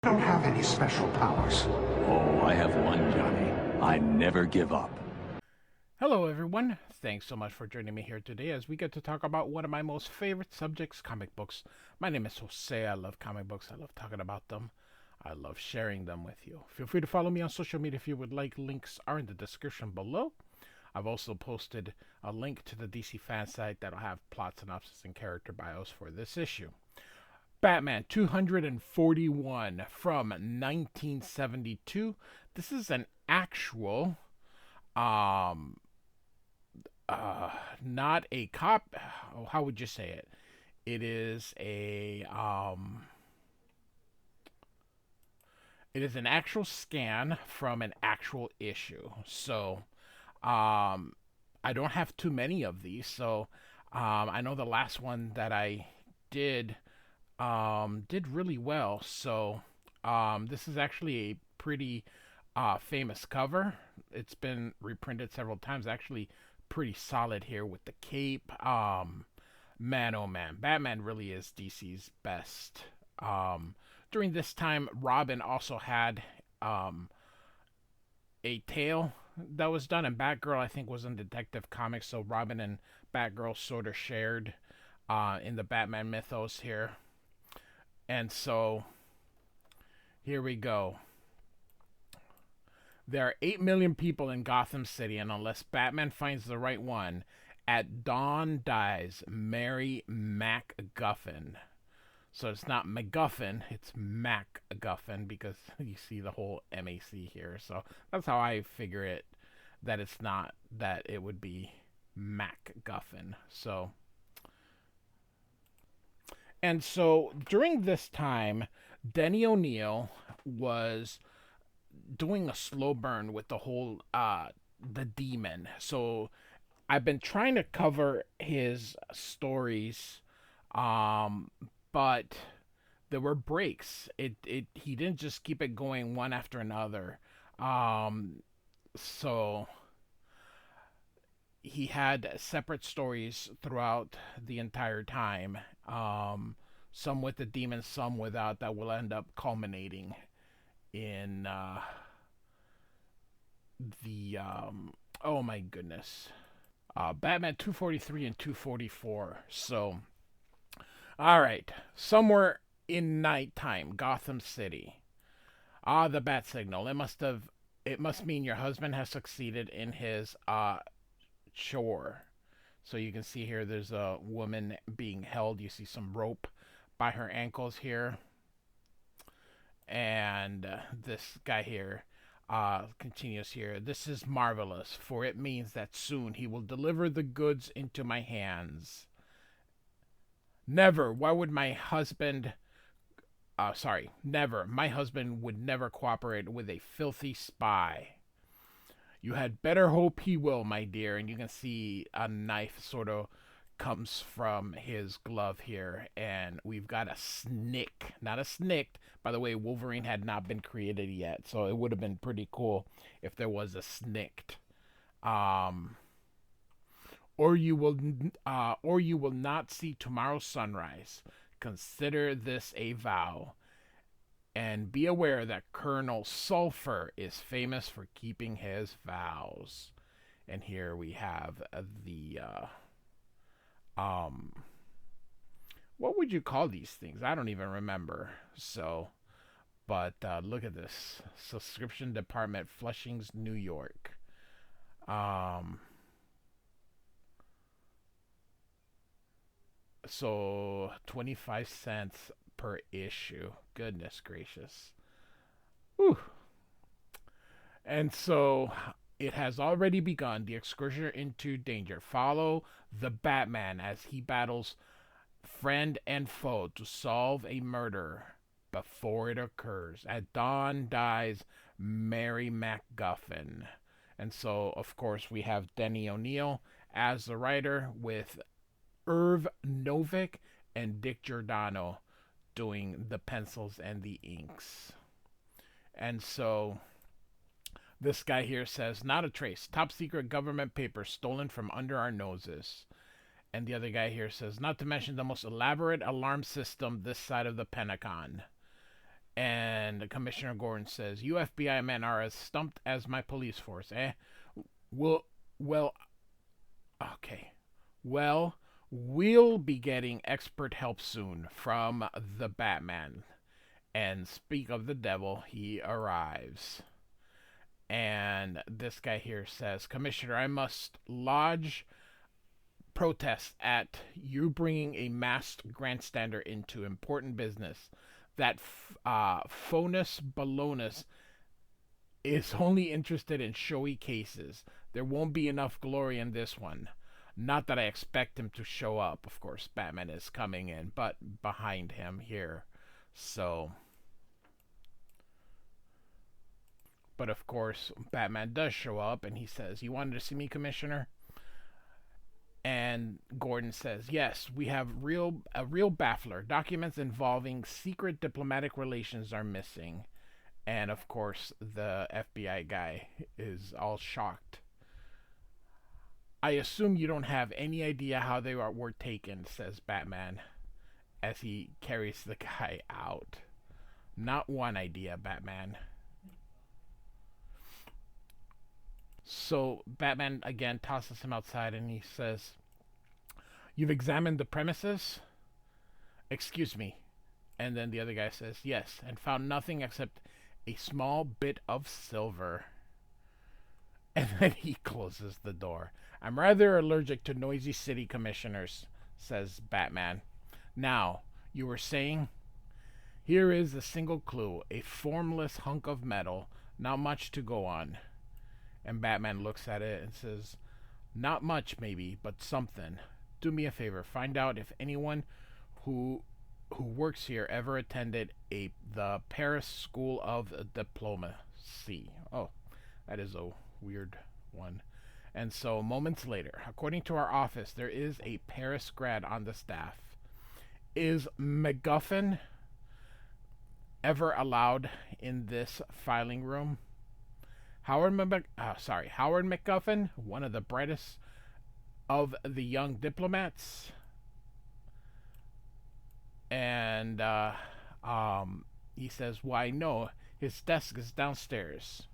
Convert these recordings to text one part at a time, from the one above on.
Don't have any special powers. Oh, I have one, Johnny. I never give up. Hello, everyone. Thanks so much for joining me here today as we get to talk about one of my most favorite subjects, comic books. My name is Jose. I love comic books. I love talking about them. I love sharing them with you. Feel free to follow me on social media if you would like. Links are in the description below. I've also posted a link to the DC fan site that'll have plot synopsis and character bios for this issue. Batman 241 from 1972. This is an actual um not a cop. Oh, how would you say it? It is an actual scan from an actual issue. So I don't have too many of these. So I know the last one that I did really well. So this is actually a pretty famous cover. It's been reprinted several times. Actually, pretty solid here with the cape. Man, oh man, Batman really is DC's best. During this time, Robin also had a tale that was done, and Batgirl I think was in Detective Comics. So Robin and Batgirl sort of shared in the Batman mythos here. And so here we go. There are 8 million people in Gotham City, and unless Batman finds the right one, at dawn dies Mary MacGuffin. So it's not MacGuffin, it's MacGuffin because you see the whole MAC here. So that's how I figure it, that it's not, that it would be MacGuffin. So during this time, Denny O'Neil was doing a slow burn with the whole the demon. So I've been trying to cover his stories, but there were breaks. It he didn't just keep it going one after another. So he had separate stories throughout the entire time. Some with the demon, some without, that will end up culminating in the oh my goodness, Batman 243 and 244. So, all right, somewhere in nighttime, Gotham City. The bat signal. It must mean your husband has succeeded in his chore. So you can see here, there's a woman being held. You see some rope by her ankles here. And this guy here continues here. This is marvelous, for it means that soon he will deliver the goods into my hands. Never. Why would my husband. Never. My husband would never cooperate with a filthy spy. You had better hope he will, my dear. And you can see a knife sort of comes from his glove here, and we've got a snick, not a snicked. By the way, Wolverine had not been created yet, so it would have been pretty cool if there was a snicked. Or you will not see tomorrow's sunrise. Consider this a vow, and be aware that Colonel Sulphur is famous for keeping his vows. And here we have the what would you call these things? I don't even remember. So, but look at this. Subscription Department, Flushing's, New York. So 25 cents per issue. Goodness gracious. Whew. And so it has already begun, the excursion into danger. Follow the Batman as he battles friend and foe to solve a murder before it occurs. At dawn dies Mary MacGuffin. And so, of course, we have Denny O'Neil as the writer, with Irv Novick and Dick Giordano doing the pencils and the inks. And so this guy here says, not a trace. Top secret government papers stolen from under our noses. And the other guy here says, not to mention the most elaborate alarm system this side of the Pentagon. And And Commissioner Gordon says, "You FBI men are as stumped as my police force, eh? Well, well, okay. Well, we'll be getting expert help soon from the Batman. And speak of the devil, he arrives." And this guy here says, "Commissioner, I must lodge protest at you bringing a masked grandstander into important business. That Fonus Balonus is only interested in showy cases. There won't be enough glory in this one. Not that I expect him to show up." Of course, Batman is coming in, but behind him here. So, but of course, Batman does show up, and he says, "You wanted to see me, Commissioner?" And Gordon says, "Yes, we have a real baffler. Documents involving secret diplomatic relations are missing." And of course, the FBI guy is all shocked. "I assume you don't have any idea how they were taken," says Batman as he carries the guy out. "Not one idea, Batman." So Batman again tosses him outside and he says, "You've examined the premises?" "Excuse me." And then the other guy says, "Yes, and found nothing except a small bit of silver." And then he closes the door. "I'm rather allergic to noisy city commissioners," says Batman. "Now, you were saying?" "Here is a single clue, a formless hunk of metal, not much to go on." And Batman looks at it and says, "Not much, maybe, but something. Do me a favor, find out if anyone who works here ever attended the Paris School of Diplomacy." Oh, that is a weird one. And so, moments later, according to our office, there is a Paris grad on the staff. Is MacGuffin ever allowed in this filing room? Howard MacGuffin, one of the brightest of the young diplomats. And he says, "Why, no, his desk is downstairs."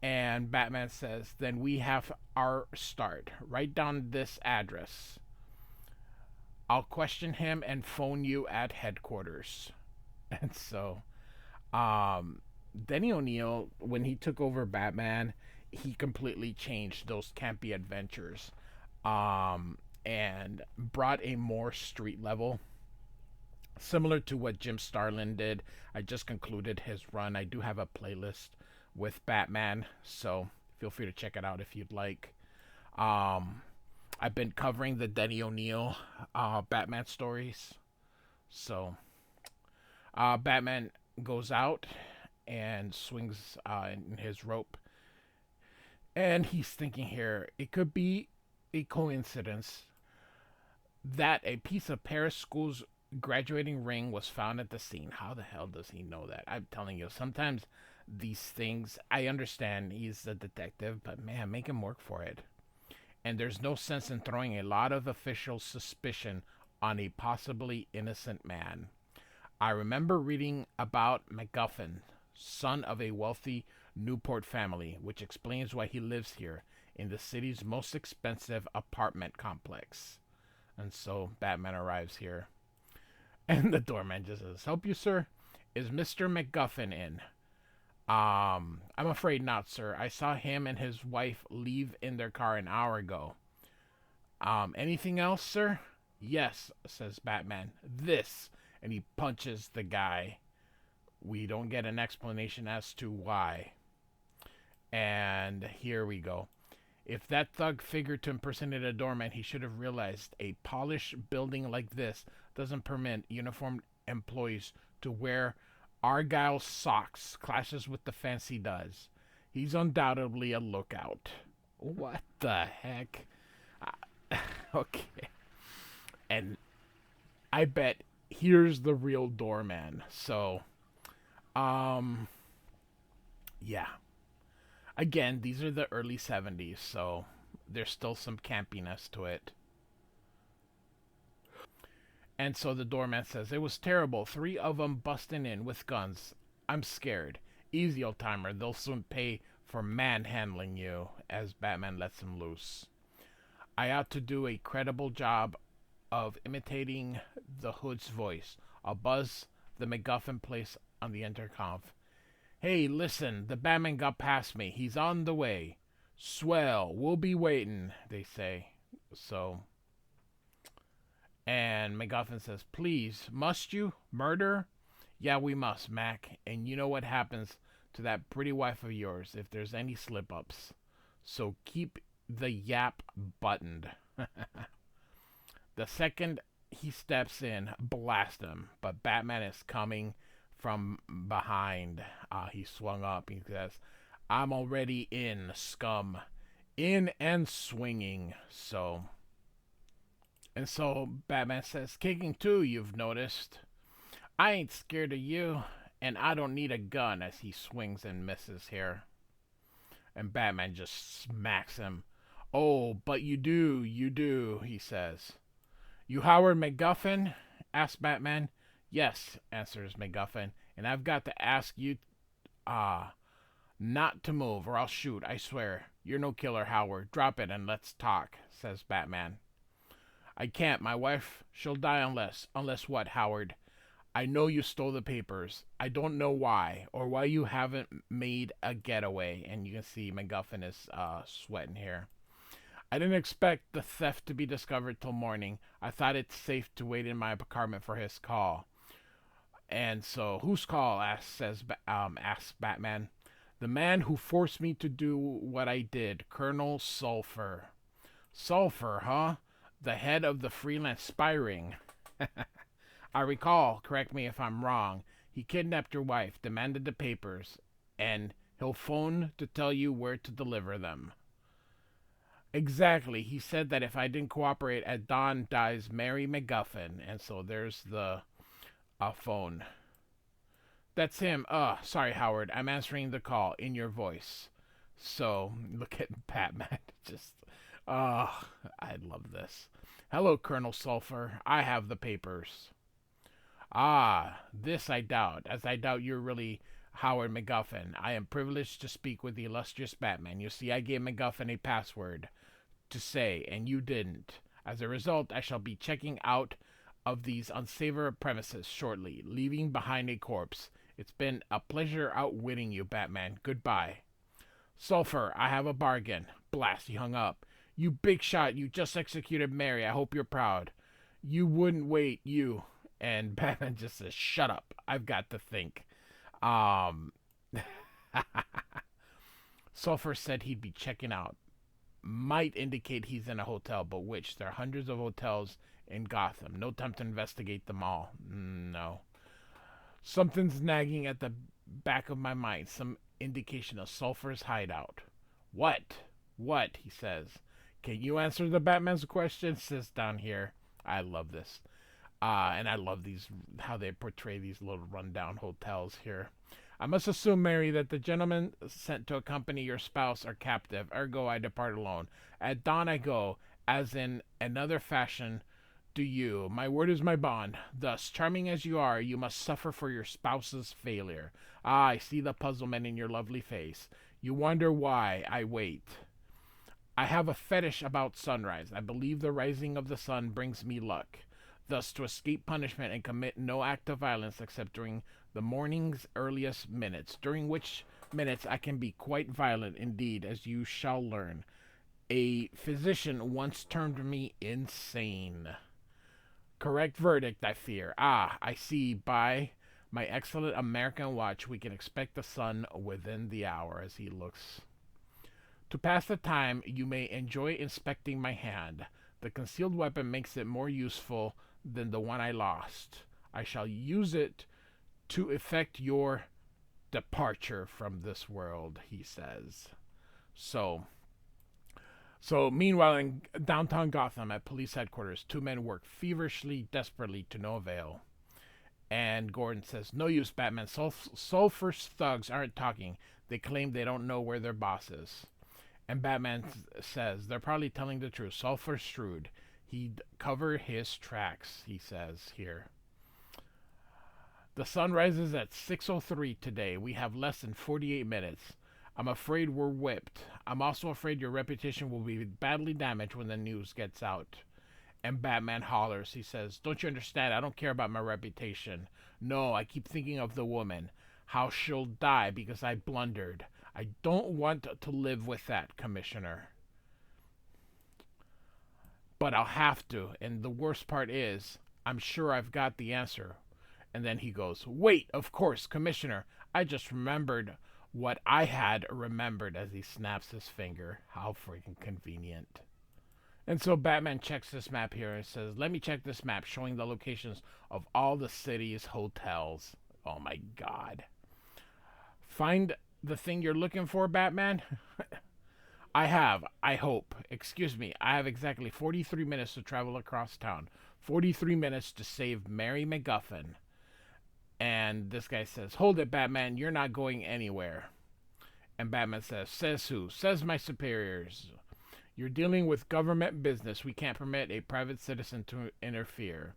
And Batman says, "Then we have our start. Write down this address. I'll question him and phone you at headquarters." And so, Denny O'Neil, when he took over Batman, he completely changed those campy adventures, and brought a more street level, similar to what Jim Starlin did. I just concluded his run. I do have a playlist with Batman, so feel free to check it out if you'd like. I've been covering the Denny O'Neil Batman stories. So Batman goes out and swings in his rope. And he's thinking here, it could be a coincidence that a piece of Paris School's graduating ring was found at the scene. How the hell does he know that? I'm telling you, sometimes these things, I understand he's a detective, but man, make him work for it. And there's no sense in throwing a lot of official suspicion on a possibly innocent man. I remember reading about MacGuffin, son of a wealthy Newport family, which explains why he lives here in the city's most expensive apartment complex. And so Batman arrives here. And the doorman just says, "Help you, sir? Is Mr. MacGuffin in?" I'm afraid not, sir. I saw him and his wife leave in their car an hour ago." Anything else, sir?" "Yes," says Batman. "This." And he punches the guy. We don't get an explanation as to why. And here we go. "If that thug figured to impersonate a doorman, he should have realized a polished building like this doesn't permit uniformed employees to wear Argyle socks. Clashes with the fancy does. He's undoubtedly a lookout." What the heck? Okay. And I bet here's the real doorman. So, yeah. Again, these are the early 70s, so there's still some campiness to it. And so the doorman says, "It was terrible. 3 of them busting in with guns. I'm scared. Easy, old timer. They'll soon pay for manhandling you, as Batman lets him loose. I ought to do a credible job of imitating the Hood's voice. I'll buzz the MacGuffin place on the intercom. Hey, listen, the Batman got past me. He's on the way. Swell, we'll be waiting, they say. So, and MacGuffin says, please, must you? Murder? Yeah, we must, Mac. And you know what happens to that pretty wife of yours if there's any slip-ups. So keep the yap buttoned. The second he steps in, blast him. But Batman is coming from behind. He swung up. He says, I'm already in, scum. In and swinging. And so Batman says, kicking too, you've noticed. I ain't scared of you, and I don't need a gun, as he swings and misses here. And Batman just smacks him. Oh, but you do, he says. You Howard MacGuffin? Asks Batman. Yes, answers MacGuffin, and I've got to ask you, not to move, or I'll shoot, I swear. You're no killer, Howard. Drop it and let's talk, says Batman. I can't, my wife, she'll die unless what, Howard? I know you stole the papers. I don't know why, or why you haven't made a getaway. And you can see MacGuffin is sweating here. I didn't expect the theft to be discovered till morning. I thought it's safe to wait in my apartment for his call. And so, whose call? asks Batman. The man who forced me to do what I did, Colonel Sulphur. Sulphur, huh? The head of the freelance spy ring. I recall, correct me if I'm wrong, he kidnapped your wife, demanded the papers, and he'll phone to tell you where to deliver them. Exactly. He said that if I didn't cooperate, at dawn dies Mary MacGuffin. And so there's the phone. That's him. Sorry, Howard. I'm answering the call in your voice. So, look at Batman. Just, I love this. Hello, Colonel Sulphur. I have the papers. This I doubt, as I doubt you're really Howard MacGuffin. I am privileged to speak with the illustrious Batman. You see, I gave MacGuffin a password to say, and you didn't. As a result, I shall be checking out of these unsavory premises shortly, leaving behind a corpse. It's been a pleasure outwitting you, Batman. Goodbye. Sulphur, I have a bargain. Blast, he hung up. You big shot, you just executed Mary. I hope you're proud. You wouldn't wait, you. And Batman just says, shut up. I've got to think. Sulphur said he'd be checking out. Might indicate he's in a hotel, but which? There are hundreds of hotels in Gotham. No time to investigate them all. No. Something's nagging at the back of my mind. Some indication of Sulphur's hideout. What? What? He says. Can you answer the Batman's question? Says down here. I love this. And I love these, how they portray these little rundown hotels here. I must assume, Mary, that the gentlemen sent to accompany your spouse are captive. Ergo, I depart alone. At dawn I go, as in another fashion do you. My word is my bond. Thus, charming as you are, you must suffer for your spouse's failure. I see the puzzlement in your lovely face. You wonder why I wait. I have a fetish about sunrise. I believe the rising of the sun brings me luck. Thus, to escape punishment and commit no act of violence except during the morning's earliest minutes, during which minutes I can be quite violent indeed, as you shall learn. A physician once termed me insane. Correct verdict, I fear. I see by my excellent American watch we can expect the sun within the hour, as he looks. To pass the time, you may enjoy inspecting my hand. The concealed weapon makes it more useful than the one I lost. I shall use it to effect your departure from this world, he says. So meanwhile, in downtown Gotham at police headquarters, two men work feverishly, desperately, to no avail. And Gordon says, no use, Batman. Sulphur's thugs aren't talking. They claim they don't know where their boss is. And Batman says, they're probably telling the truth. Sulphur's shrewd. He'd cover his tracks, he says here. The sun rises at 6:03 today. We have less than 48 minutes. I'm afraid we're whipped. I'm also afraid your reputation will be badly damaged when the news gets out. And Batman hollers. He says, "Don't you understand? I don't care about my reputation. No, I keep thinking of the woman. How she'll die because I blundered. I don't want to live with that, Commissioner. But I'll have to. And the worst part is, I'm sure I've got the answer." And then he goes, "Wait, of course, Commissioner. I just remembered what I had remembered," as he snaps his finger. How freaking convenient. And so Batman checks this map here and says, "Let me check this map showing the locations of all the city's hotels." Oh my god. Find the thing you're looking for, Batman? I hope. Excuse me, I have exactly 43 minutes to travel across town. 43 minutes to save Mary MacGuffin. And this guy says, "Hold it, Batman, you're not going anywhere." And Batman says, "Says who?" "Says my superiors. You're dealing with government business. We can't permit a private citizen to interfere."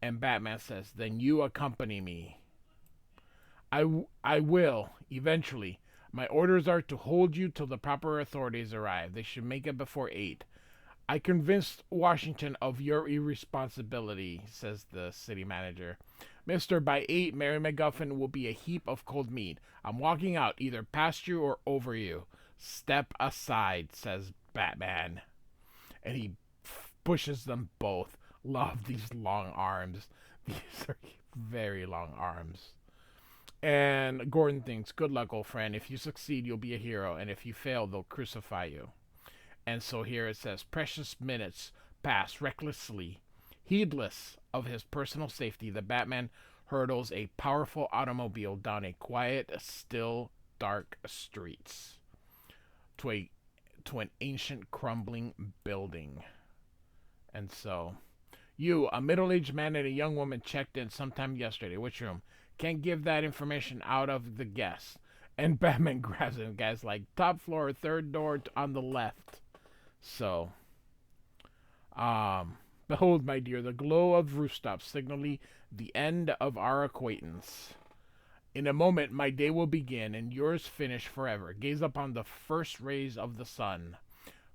And Batman says, "Then you accompany me." I will, eventually. My orders are to hold you till the proper authorities arrive. They should make it before 8. I convinced Washington of your irresponsibility," says the city manager. "Mister, by 8, Mary MacGuffin will be a heap of cold meat. I'm walking out, either past you or over you." "Step aside," says Batman. And he pushes them both. Love these long arms. These are very long arms. And Gordon thinks, "Good luck, old friend. If you succeed, you'll be a hero. And if you fail, they'll crucify you." And so here it says, precious minutes pass recklessly. Heedless of his personal safety, the Batman hurdles a powerful automobile down a quiet, still, dark streets to an ancient crumbling building. And so, "You, a middle-aged man and a young woman, checked in sometime yesterday. Which room?" "Can't give that information out of the guests." And Batman grabs him. Guy's like, "Top floor, third door on the left." So, behold, my dear, the glow of rooftops signaling the end of our acquaintance. In a moment, my day will begin, and yours finish forever. Gaze upon the first rays of the sun,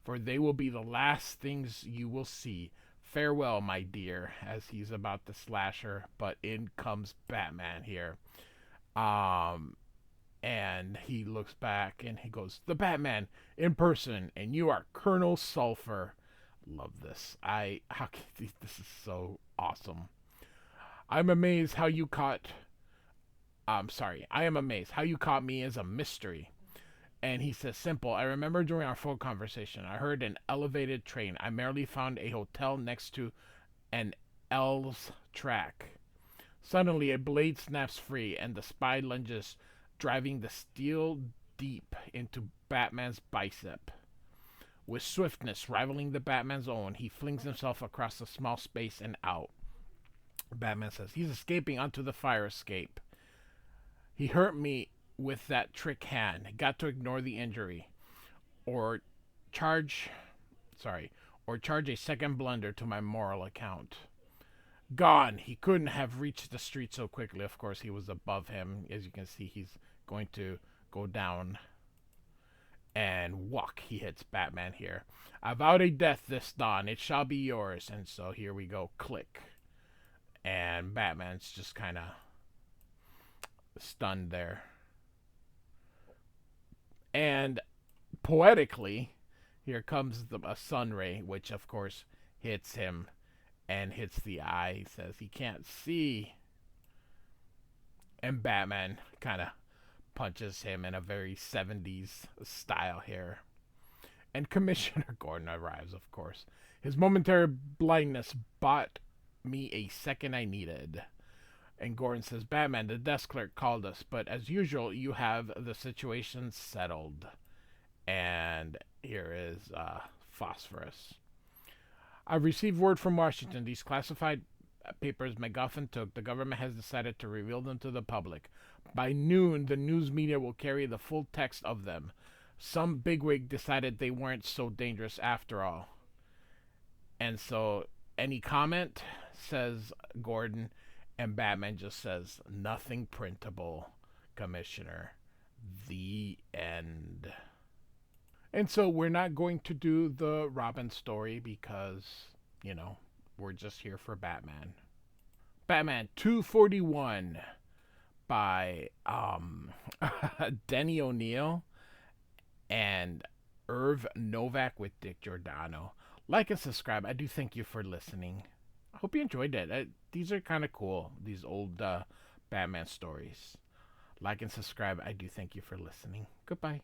for they will be the last things you will see. Farewell, my dear," as he's about to slash her, but in comes Batman here. And he looks back and he goes, "The Batman in person, and you are Colonel Sulphur." Love this. This is so awesome. I am amazed how you caught me as a mystery." And he says, "Simple. I remember during our phone conversation, I heard an elevated train. I merely found a hotel next to an L's track. Suddenly, a blade snaps free, and the spy lunges, driving the steel deep into Batman's bicep. With swiftness rivaling the Batman's own, he flings himself across the small space and out." Batman says, "He's escaping onto the fire escape. He hurt me with that trick hand. Got to ignore the injury. Or charge a second blunder to my moral account. Gone. He couldn't have reached the street so quickly." Of course, he was above him. As you can see, he's going to go down and walk. He hits Batman here. "I vowed a death this dawn. It shall be yours." And so here we go. Click. And Batman's just kind of stunned there. And poetically, here comes a sun ray, which of course hits him and hits the eye. He says he can't see. And Batman kind of punches him in a very 70s style here. And Commissioner Gordon arrives, of course. "His momentary blindness bought me a second I needed." And Gordon says, "Batman, the desk clerk called us, but as usual, you have the situation settled." And here is Phosphorus. "I've received word from Washington. These classified papers MacGuffin took, the government has decided to reveal them to the public. By noon, the news media will carry the full text of them. Some bigwig decided they weren't so dangerous after all." And so, "Any comment?" says Gordon. And Batman just says, "Nothing printable, Commissioner." The end. And so we're not going to do the Robin story because, we're just here for Batman. Batman 241 by Denny O'Neil and Irv Novak with Dick Giordano. Like and subscribe. I do thank you for listening. I hope you enjoyed it. These are kind of cool, these old Batman stories. Like and subscribe. I do thank you for listening. Goodbye.